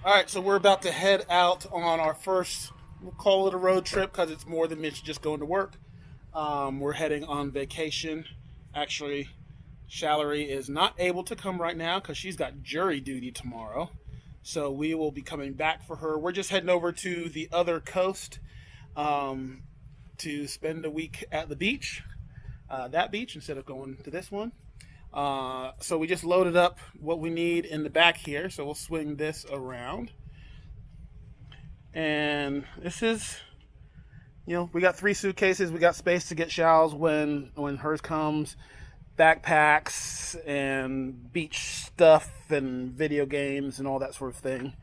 All right, so we're about to head out on our first, we'll call it a road trip because it's more than Mitch just going to work. We're heading on vacation. Actually, Shallery is not able to come right now because she's got jury duty tomorrow. So we will be coming back for her. We're just heading over to the other coast to spend a week at the beach, that beach, instead of going to this one. So we just loaded up what we need in the back here. So we'll swing this around. And this is, we got 3 suitcases. We got space to get Shal's when hers comes. Backpacks and beach stuff and video games and all that sort of thing.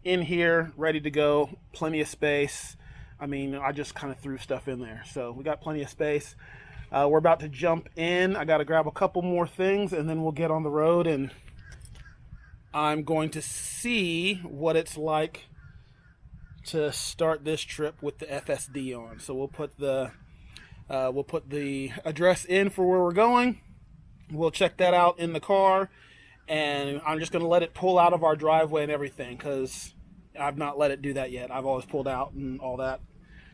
In here, ready to go. Plenty of space. I mean, I just kind of threw stuff in there. So we got plenty of space. We're about to jump in. I got to grab a couple more things and then we'll get on the road, and I'm going to see what it's like to start this trip with the FSD on. So we'll put the address in for where we're going. We'll check that out in the car, and I'm just going to let it pull out of our driveway and everything because I've not let it do that yet. I've always pulled out and all that,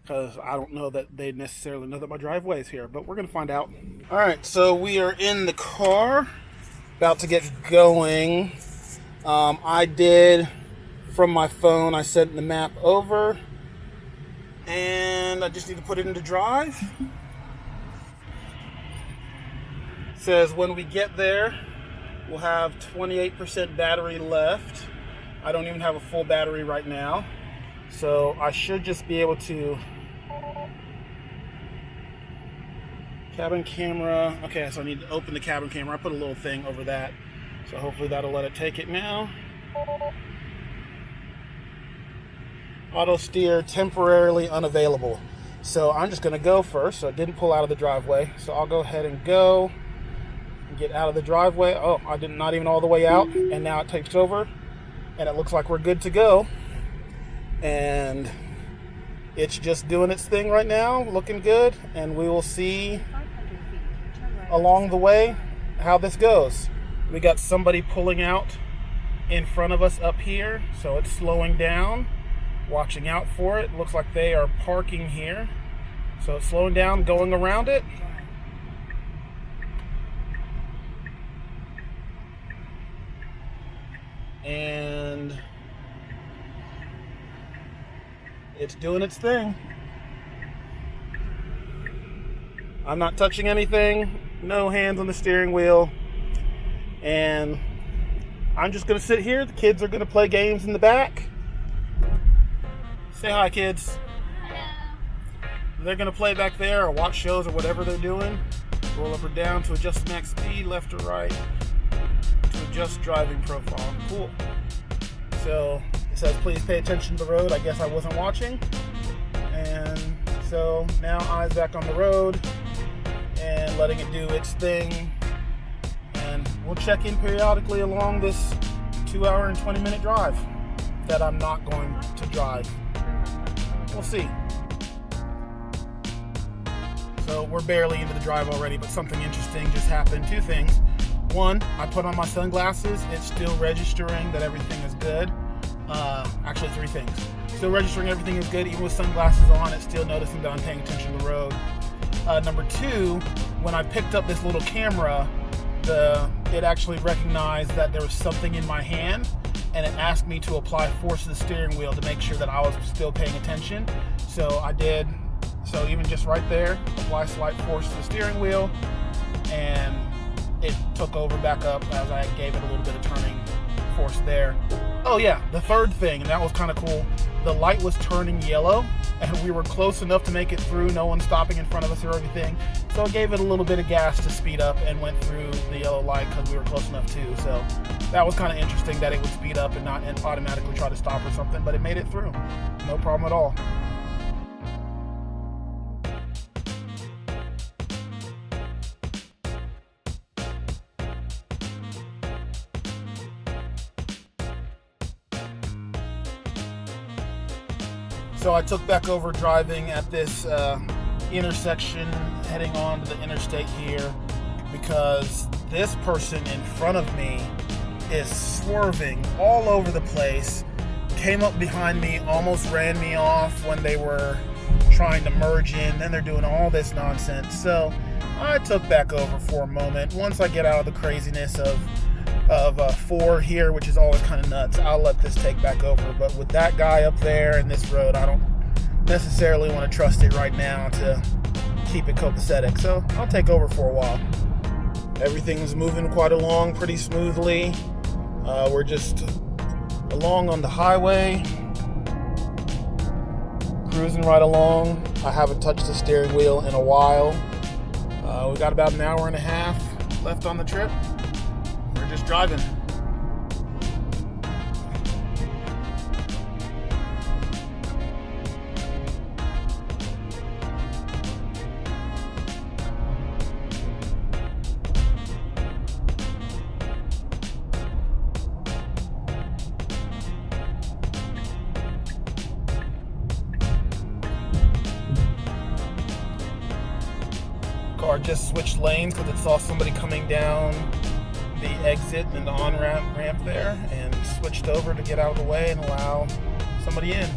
because I don't know that they necessarily know that my driveway is here, but we're going to find out. All right, so we are in the car, about to get going. I did, from my phone, I sent the map over, and I just need to put it into drive. It says when we get there, we'll have 28% battery left. I don't even have a full battery right now, so I should just be able to. Cabin camera. Okay, so I need to open the cabin camera. I put a little thing over that, so hopefully that'll let it take it now. Auto steer temporarily unavailable. So I'm just going to go first. So it didn't pull out of the driveway. So I'll go ahead and go and get out of the driveway. Oh, I did not even all the way out, and now it takes over, and it looks like we're good to go. And it's just doing its thing right now, looking good, and we will see along the way how this goes. We got somebody pulling out in front of us up here, so it's slowing down, watching out for it. Looks like they are parking here, so it's slowing down, going around it. And it's doing its thing. I'm not touching anything, no hands on the steering wheel, and I'm just gonna sit here. The kids are gonna play games in the back. Say hi, kids. Hello. They're gonna play back there or watch shows or whatever they're doing. Roll up or down to adjust max speed, left or right, to adjust driving profile. Cool. So it says please pay attention to the road. I guess I wasn't watching. And so now eyes back on the road and letting it do its thing. And we'll check in periodically along this 2-hour and 20-minute drive that I'm not going to drive. We'll see. So we're barely into the drive already, but something interesting just happened. 2 things. One, I put on my sunglasses. It's still registering that everything is good. Actually, 3 things. Still registering everything is good, even with sunglasses on. It's still noticing that I'm paying attention to the road. Number 2, when I picked up this little camera, it actually recognized that there was something in my hand, and it asked me to apply force to the steering wheel to make sure that I was still paying attention. So I did. So even just right there, apply slight force to the steering wheel, and it took over back up as I gave it a little bit of turning force there. Oh yeah, the third thing, and that was kind of cool, the light was turning yellow, and we were close enough to make it through, no one stopping in front of us or anything, so I gave it a little bit of gas to speed up and went through the yellow light because we were close enough too. So that was kind of interesting that it would speed up and not automatically try to stop or something, but it made it through, no problem at all. So I took back over driving at this intersection heading on to the interstate here because this person in front of me is swerving all over the place, came up behind me, almost ran me off when they were trying to merge in. Then they're doing all this nonsense. So I took back over for a moment. Once I get out of the craziness of 4 here, which is always kind of nuts, I'll let this take back over. But with that guy up there and this road, I don't necessarily want to trust it right now to keep it copacetic. So I'll take over for a while. Everything's moving quite along pretty smoothly. We're just along on the highway, cruising right along. I haven't touched the steering wheel in a while. We got about an hour and a half left on the trip. We're just driving. Car just switched lanes because it saw somebody coming down the exit and the on-ramp there, and switched over to get out of the way and allow somebody in.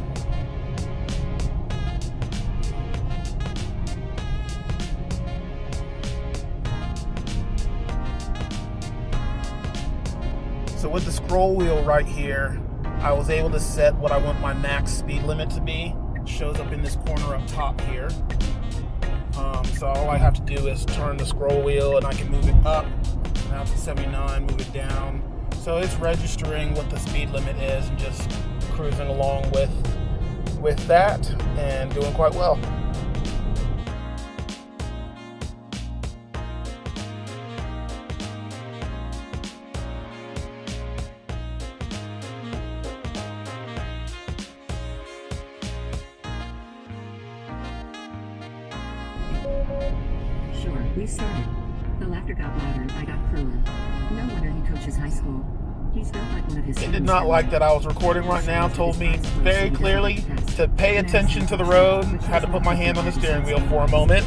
So with the scroll wheel right here, I was able to set what I want my max speed limit to be. It shows up in this corner up top here. So all I have to do is turn the scroll wheel and I can move it up. Now it's 79, move it down. So it's registering what the speed limit is and just cruising along with that and doing quite well. Sure, we started. The laughter got louder, I got crueler. No wonder he coaches high school. He's built like one of his... It did not like that I was recording right now. Told me very clearly to pay attention to the road. Had to put my hand on the steering wheel for a moment.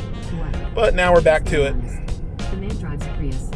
But now we're back to it. The man drives a Prius.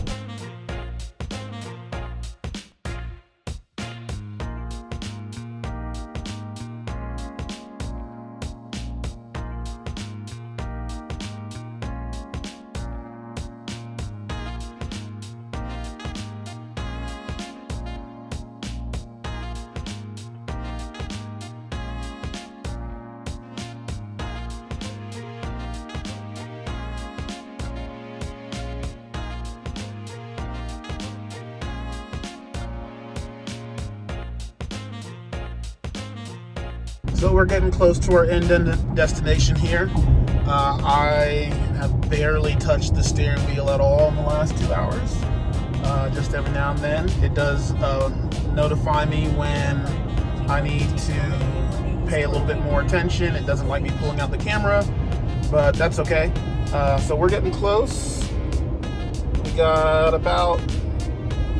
So we're getting close to our end destination here. I have barely touched the steering wheel at all in the last 2 hours. Just every now and then. It does notify me when I need to pay a little bit more attention. It doesn't like me pulling out the camera, but that's okay. So we're getting close. We got about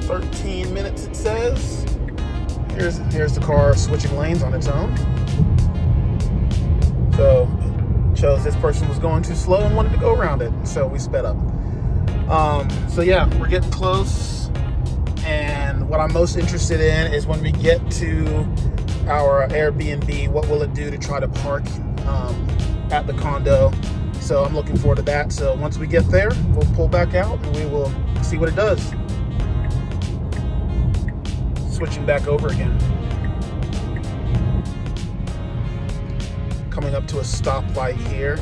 13 minutes, it says. Here's the car switching lanes on its own. So it shows this person was going too slow and wanted to go around it, so we sped up. So yeah, we're getting close, and what I'm most interested in is when we get to our Airbnb, what will it do to try to park at the condo. So I'm looking forward to that. So once we get there, we'll pull back out and we will see what it does. Switching back over again. Coming up to a stoplight here.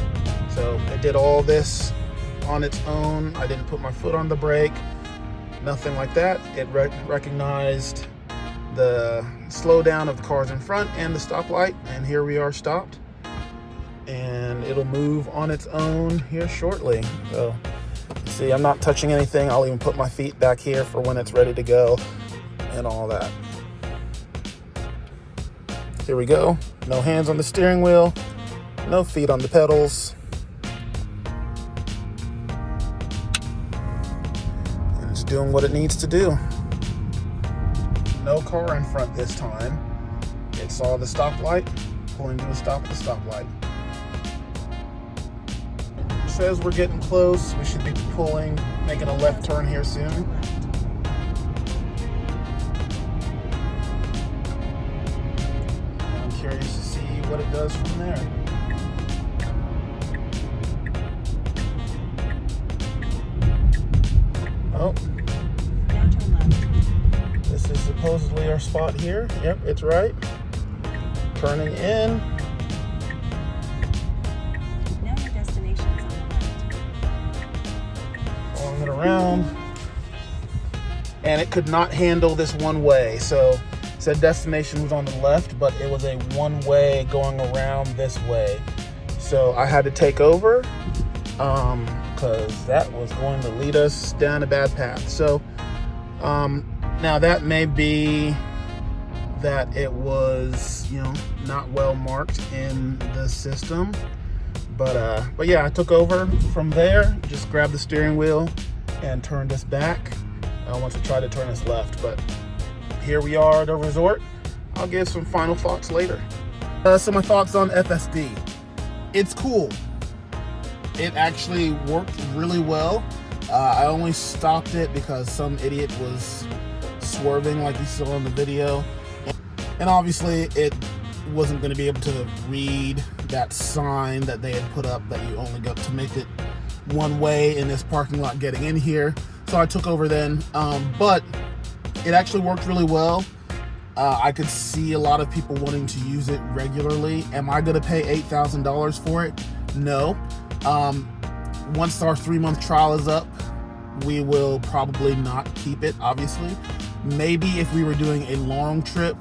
So it did all this on its own. I didn't put my foot on the brake, nothing like that. It recognized the slowdown of the cars in front and the stoplight, and here we are stopped, and it'll move on its own here shortly. So see, I'm not touching anything. I'll even put my feet back here for when it's ready to go and all that. Here we go. No hands on the steering wheel, no feet on the pedals. And it's doing what it needs to do. No car in front this time. It saw the stoplight, pulling to a stop at the stoplight. It says we're getting close. We should be pulling, making a left turn here soon. curious to see what it does from there. Oh, Now turn left. this is supposedly our spot here. Yep, it's right. Turning in. Now your destination is on the left. Following it around. And it could not handle this one way. So it said destination was on the left, but it was a one way going around this way. So I had to take over because that was going to lead us down a bad path. So now that may be that it was, not well marked in the system. But yeah, I took over from there, just grabbed the steering wheel and turned us back. I want to try to turn us left, but here we are at a resort. I'll give some final thoughts later. So my thoughts on FSD. It's cool. It actually worked really well. I only stopped it because some idiot was swerving like you saw in the video. And obviously it wasn't going to be able to read that sign that they had put up that you only got to make it one way in this parking lot getting in here. So I took over then, but it actually worked really well. I could see a lot of people wanting to use it regularly. Am I going to pay $8,000 for it? No. Once our 3-month trial is up, we will probably not keep it, obviously. Maybe if we were doing a long trip,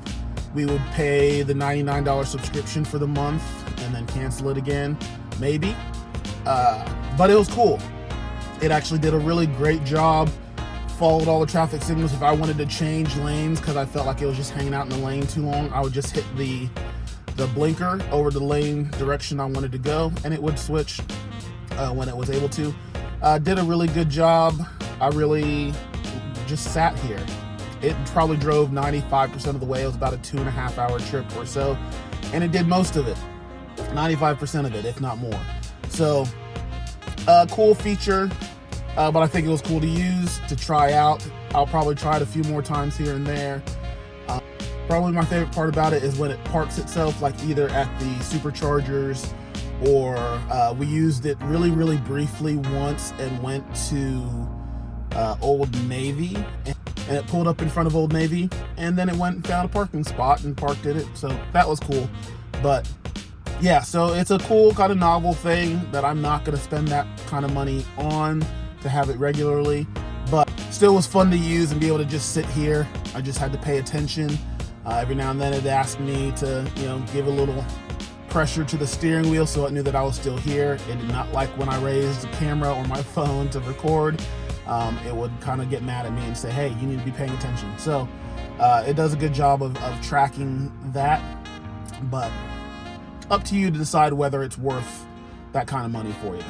we would pay the $99 subscription for the month and then cancel it again, maybe. But it was cool. It actually did a really great job, followed all the traffic signals. If I wanted to change lanes because I felt like it was just hanging out in the lane too long, I would just hit the blinker over the lane direction I wanted to go, and it would switch when it was able to. Did a really good job. I really just sat here. It probably drove 95% of the way. It was about a 2.5 hour trip or so, and it did most of it, 95% of it, if not more. So, cool feature. But I think it was cool to use, to try out. I'll probably try it a few more times here and there. Probably my favorite part about it is when it parks itself, like either at the superchargers or we used it really, really briefly once and went to Old Navy, and it pulled up in front of Old Navy, and then it went and found a parking spot and parked in it. So that was cool. But yeah, so it's a cool kind of novel thing that I'm not going to spend that kind of money on to have it regularly, but still was fun to use and be able to just sit here. I just had to pay attention. Every now and then it asked me to, give a little pressure to the steering wheel so it knew that I was still here. It did not like when I raised the camera or my phone to record. It would kind of get mad at me and say, hey, you need to be paying attention. So it does a good job of tracking that, but up to you to decide whether it's worth that kind of money for you.